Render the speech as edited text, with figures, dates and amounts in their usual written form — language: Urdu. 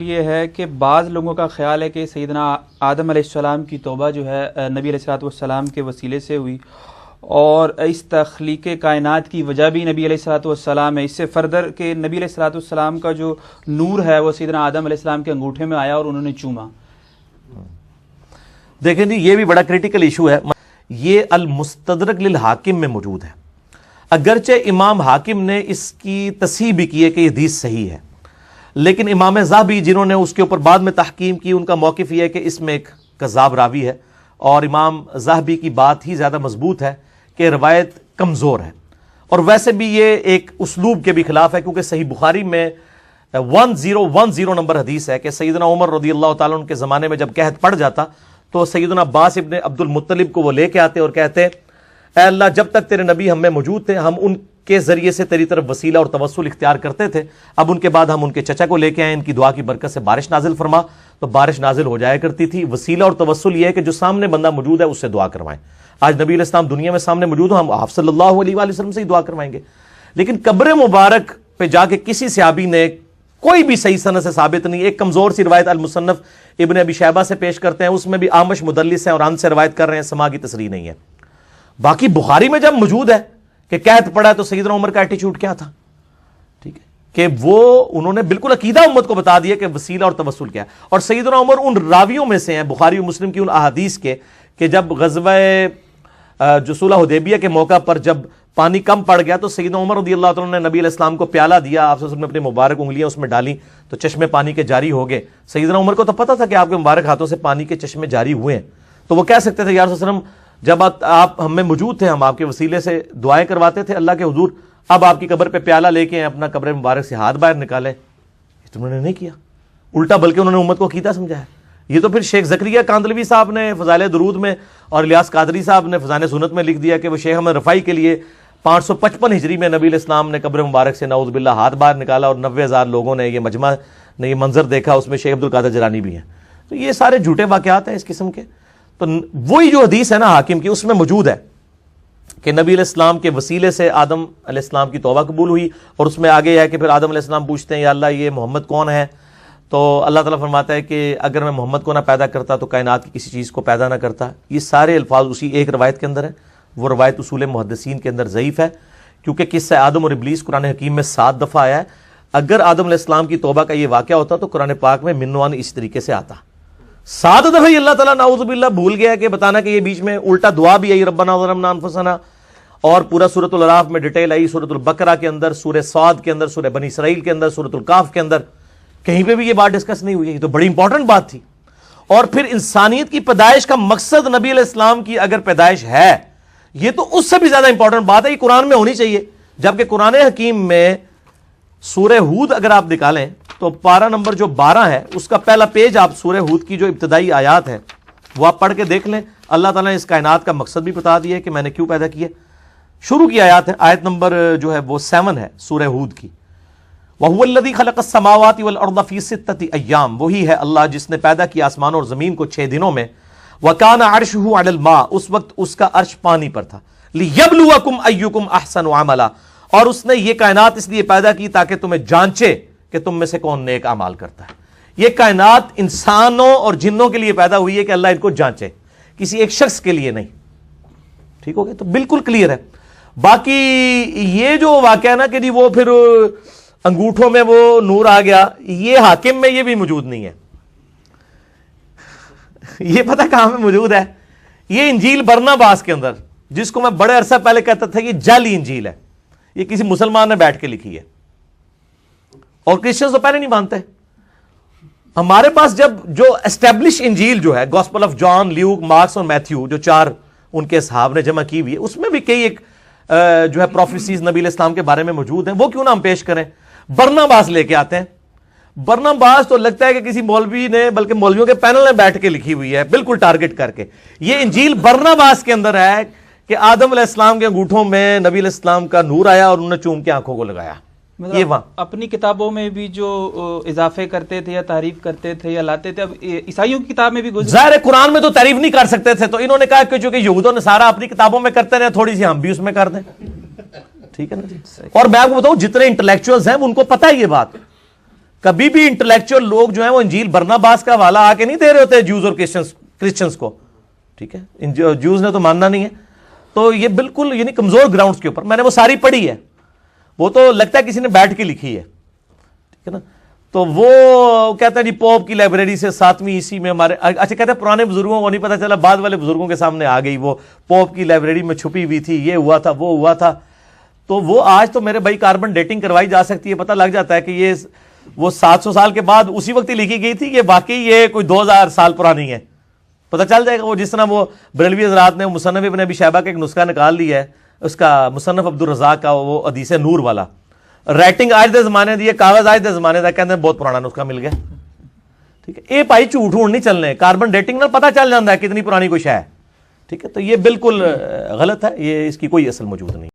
یہ ہے کہ بعض لوگوں کا خیال ہے کہ سیدنا آدم علیہ السلام کی توبہ جو ہے نبی علیہ الصلوۃ والسلام کے وسیلے سے ہوئی، اور اس تخلیق کائنات کی وجہ بھی نبی علیہ الصلوۃ والسلام ہے۔ اس سے فردر کہ نبی علیہ الصلوۃ والسلام کا جو نور ہے وہ سیدنا آدم علیہ السلام کے انگوٹھے میں آیا اور انہوں نے چوما۔ دیکھیں جی، یہ بھی بڑا کریٹیکل ایشو ہے۔ یہ المستدرک للحاکم میں موجود ہے، اگرچہ امام حاکم نے اس کی تصحیح بھی کی ہے کہ یہ حدیث صحیح ہے، لیکن امام ذہبی جنہوں نے اس کے اوپر بعد میں تحقیم کی، ان کا موقف یہ ہے کہ اس میں ایک کذاب راوی ہے، اور امام ذہبی کی بات ہی زیادہ مضبوط ہے کہ روایت کمزور ہے۔ اور ویسے بھی یہ ایک اسلوب کے بھی خلاف ہے، کیونکہ صحیح بخاری میں 1010 نمبر حدیث ہے کہ سیدنا عمر رضی اللہ تعالیٰ عنہ کے زمانے میں جب قحط پڑ جاتا تو سیدنا عباس ابن عبد المطلب کو وہ لے کے آتے اور کہتے اے اللہ، جب تک تیرے نبی ہم میں موجود تھے ہم ان کے ذریعے سے تیری طرف وسیلہ اور توسل اختیار کرتے تھے، اب ان کے بعد ہم ان کے چچا کو لے کے آئے، ان کی دعا کی برکت سے بارش نازل فرما، تو بارش نازل ہو جایا کرتی تھی۔ وسیلہ اور توسل یہ ہے کہ جو سامنے بندہ موجود ہے اس سے دعا کروائیں۔ آج نبی علیہ السلام دنیا میں سامنے موجود ہو، ہم آپ صلی اللہ علیہ وآلہ وسلم سے ہی دعا کروائیں گے۔ لیکن قبر مبارک پہ جا کے کسی صحابی نے کوئی بھی صحیح سند سے ثابت نہیں۔ ایک کمزور سی روایت المصنف ابن ابی شیبہ سے پیش کرتے ہیں، اس میں بھی آمش مدلس ہیں اور ان سے روایت کر رہے ہیں، سما کی تصریح نہیں ہے۔ باقی بخاری میں جب موجود ہے کہ قحط پڑا ہے تو سیدنا عمر کا ایٹیچیوڈ کیا تھا، ٹھیک ہے، کہ وہ انہوں نے بالکل عقیدہ امت کو بتا دیا کہ وسیلہ اور توسل کیا ہے۔ اور سیدنا عمر ان راویوں میں سے ہیں بخاری و مسلم کی ان احادیث کے کہ جب غزوہ جو صلح حدیبیہ کے موقع پر جب پانی کم پڑ گیا تو سیدنا عمر رضی اللہ تعالیٰ نے نبی علیہ السلام کو پیالہ دیا، آپ صلی اللہ علیہ وسلم نے اپنی مبارک انگلیاں اس میں ڈالیں تو چشمے پانی کے جاری ہو گئے۔ سیدنا عمر کو تو پتہ تھا کہ آپ کے مبارک ہاتھوں سے پانی کے چشمے جاری ہوئے ہیں، تو وہ کہہ سکتے تھے یا رسول اللہ صلی اللہ علیہ وسلم جب آپ ہم میں موجود تھے، ہم آپ کے وسیلے سے دعائیں کرواتے تھے اللہ کے حضور، اب آپ کی قبر پہ پیالہ لے کے اپنا قبر مبارک سے ہاتھ باہر نکالے۔ یہ تو انہوں نے نہیں کیا، الٹا بلکہ انہوں نے امت کو عقیدہ سمجھایا۔ یہ تو پھر شیخ زکریا کاندلوی صاحب نے فضائل درود میں اور الیاس قادری صاحب نے فضائل سنت میں لکھ دیا کہ وہ شیخ احمد رفاعی کے لیے 555 ہجری میں نبی علیہ السلام نے قبر مبارک سے نعوذ باللہ ہاتھ باہر نکالا، اور 90,000 لوگوں نے یہ مجمع نے یہ منظر دیکھا، اس میں شیخ عبد القادر جیلانی بھی ہیں۔ تو یہ سارے جھوٹے واقعات ہیں اس قسم کے۔ تو وہی جو حدیث ہے نا حاکم کی، اس میں موجود ہے کہ نبی علیہ السلام کے وسیلے سے آدم علیہ السلام کی توبہ قبول ہوئی، اور اس میں آگے ہے کہ پھر آدم علیہ السلام پوچھتے ہیں یا اللہ یہ محمد کون ہے، تو اللہ تعالیٰ فرماتا ہے کہ اگر میں محمد کو نہ پیدا کرتا تو کائنات کی کسی چیز کو پیدا نہ کرتا۔ یہ سارے الفاظ اسی ایک روایت کے اندر ہیں، وہ روایت اصول محدثین کے اندر ضعیف ہے، کیونکہ قصہ آدم اور ابلیس قرآن حکیم میں 7 دفعہ آیا ہے۔ اگر آدم علیہ السلام کی توبہ کا یہ واقعہ ہوتا تو قرآن پاک میں منوان اس طریقے سے آتا۔ 7 دفعہ ہی اللہ تعالیٰ نعوذ باللہ بھول گیا کہ بتانا کہ یہ بیچ میں الٹا دعا بھی آئی ربنا ظلمنا انفسنا، اور پورا سورۃ الاعراف میں ڈیٹیل آئی، سورۃ البقرہ کے اندر، سورہ صاد کے اندر، سورہ بنی اسرائیل کے اندر، سورۃ الکاف کے اندر، کہیں پہ بھی یہ بات ڈسکس نہیں ہوئی ہے۔ یہ تو بڑی امپورٹنٹ بات تھی۔ اور پھر انسانیت کی پیدائش کا مقصد نبی علیہ السلام کی اگر پیدائش ہے، یہ تو اس سے بھی زیادہ امپورٹنٹ بات ہے، یہ قرآن میں ہونی چاہیے۔ جبکہ قرآن حکیم میں سورہ ہود اگر آپ نکالیں تو پارہ نمبر جو 12 ہے اس کا پہلا پیج آپ سورہ ہود کی جو ابتدائی آیات ہیں وہ آپ پڑھ کے دیکھ لیں، اللہ تعالیٰ نے اس کائنات کا مقصد بھی بتا دیا ہے کہ میں نے کیوں پیدا کیا۔ شروع کی آیات ہیں، آیت نمبر جو ہے وہ 7 ہے سورہ ہود کی۔ وَهُوَ الَّذِي خَلَقَ السَّمَاوَاتِ وَالْأَرْضَ فِي 6 أَيَّامٍ، وہی ہے اللہ جس نے پیدا کیا آسمان اور زمین کو 6 دنوں میں۔ وَكَانَ عَرْشُهُ عَلَى الْمَاءِ، اس وقت اس کا عرش پانی پر تھا۔ لِيَبْلُوَكُمْ أَيُّكُمْ أَحْسَنُ عَمَلًا، اور اس نے یہ کائنات اس لیے پیدا کی تاکہ تمہیں جانچے کہ تم میں سے کون نیک اعمال کرتا ہے۔ یہ کائنات انسانوں اور جنوں کے لیے پیدا ہوئی ہے کہ اللہ ان کو جانچے، کسی ایک شخص کے لیے نہیں۔ ٹھیک ہو گیا؟ تو بالکل کلیئر ہے۔ باقی یہ جو واقعہ نا کہ جی وہ پھر انگوٹھوں میں وہ نور آ گیا، یہ حاکم میں یہ بھی موجود نہیں ہے۔ یہ پتہ کہاں میں موجود ہے؟ یہ انجیل برناباس کے اندر، جس کو میں بڑے عرصہ پہلے کہتا تھا کہ جعلی انجیل ہے، یہ کسی مسلمان نے بیٹھ کے لکھی ہے، اور کرسچنز تو پہلے نہیں مانتے۔ ہمارے پاس جب جو اسٹیبلش انجیل جو ہے gospel of John, Luke, Marks اور میتھیو، جو 4 ان کے اصحاب نے جمع کی ہوئی ہے، اس میں بھی کئی ایک جو ہے پروفیسیز نبی علیہ السلام کے بارے میں موجود ہیں، وہ کیوں نہ ہم پیش کریں؟ برناباس لے کے آتے ہیں۔ برناباس تو لگتا ہے کہ کسی مولوی نے، بلکہ مولویوں کے پینل نے بیٹھ کے لکھی ہوئی ہے، بالکل ٹارگٹ کر کے۔ یہ انجیل برناباس کے اندر ہے کہ آدم علیہ السلام کے انگوٹھوں میں نبی علیہ السلام کا نور آیا اور انہوں نے چوم کے آنکھوں کو لگایا۔ یہ وہاں اپنی کتابوں میں بھی جو اضافے کرتے تھے یا تعریف کرتے تھے یا لاتے تھے، اب عیسائیوں کی کتاب میں بھی ظاہر قرآن میں تو تعریف نہیں کر سکتے تھے، تو انہوں نے کہا کہ چونکہ یہود و نصارہ اپنی کتابوں میں کرتے رہے، تھوڑی سی ہم بھی اس میں کر دیں۔ ٹھیک ہے نا جی؟ اور میں آپ کو بتاؤں جتنے انٹلیکچوئلز ہیں ان کو پتہ ہے یہ بات کبھی بھی انٹلیکچوئل لوگ جو ہیں وہ انجیل برناباس کا حوالہ آ کے نہیں دے رہے ہوتے جوز اور کرسچنس کو، ٹھیک ہے، جوز نے تو ماننا نہیں ہے. تو یہ بالکل یعنی کمزور گراؤنڈز کے اوپر، میں نے وہ ساری پڑھی ہے، وہ تو لگتا ہے کسی نے بیٹھ کے لکھی ہے، ٹھیک ہے نا. تو وہ کہتا ہے جی پوپ کی لائبریری سے 7ویں عیسوی میں ہمارے، اچھا کہتے ہیں پرانے بزرگوں کو نہیں پتا چلا، بعد والے بزرگوں کے سامنے آ گئی، وہ پوپ کی لائبریری میں چھپی ہوئی تھی، یہ ہوا تھا وہ ہوا تھا. تو وہ آج تو میرے بھائی کاربن ڈیٹنگ کروائی جا سکتی ہے، پتہ لگ جاتا ہے کہ یہ وہ 700 سال کے بعد اسی وقت ہی لکھی گئی تھی، یہ واقعی یہ کوئی 2000 سال پرانی ہے، پتہ چل جائے گا. وہ جس طرح وہ بریلوی حضرات نے مصنف ابن ابی شیبہ کا ایک نسخہ نکال لیا ہے، اس کا مصنف عبدالرزاق کا، وہ حدیث نور والا، رائٹنگ آج دے زمانے دی ہے، کاغذ آج دے زمانے دا، کہتے ہیں بہت پرانا نسخہ مل گیا. ٹھیک ہے، یہ بھائی جھوٹ ہون نہیں چلنے، کاربن ڈیٹنگ نال پتہ چل جاتا ہے کتنی پرانی کوئی شے ہے. ٹھیک ہے، تو یہ بالکل غلط ہے، یہ اس کی کوئی اصل موجود نہیں.